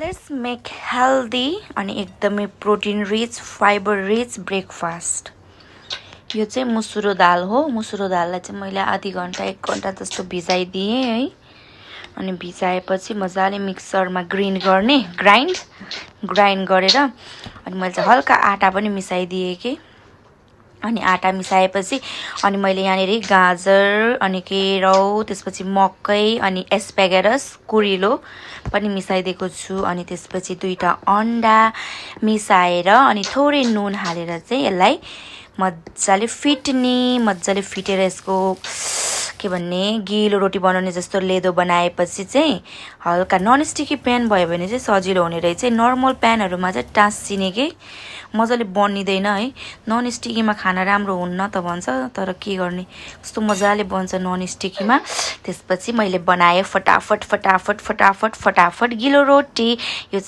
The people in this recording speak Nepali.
लेट्स मेक हेल्दी अनि एकदमै protein rich fibre rich breakfast. यो चाहिँ मुसुरो दाल हो। मुसुरो दाललाई चाहिँ मैले आधी घन्टा 1 घन्टा जस्तो भिजाइदिएँ है। अनि भिजाएपछि मजाले मिक्सरमा ग्राइन्ड गरेर अनि मैले चाहिँ हल्का आटा पनि मिसाइदिएँ कि। अनि आटा मिसाएपछि अनि मैले यहाँनेरि गाजर अनि केराउ त्यसपछि मकै अनि एस्पेगरस कुरिलो पनि मिसाइदिएको छु। अनि त्यसपछि 2टा अन्डा मिसाएर अनि थोरै नुन हालेर चाहिँ यसलाई मजाले फिटेर यसको के भन्ने गिलो रोटी बनाउने जस्तो लेदो बनाएपछि चाहिँ हल्का ननस्टिकी प्यान भयो भने चाहिँ सजिलो हुने रहेछ। नर्मल प्यानहरुमा चाहिँ टाँसिने के मजाले बनिदैन है। ननस्टिकीमा खाना राम्रो हुन्न त भन्छ, तर के गर्ने कस्तो मजाले बन्छ ननस्टिकीमा। त्यसपछि मैले बनाए फटाफट गिलो रोटी। यो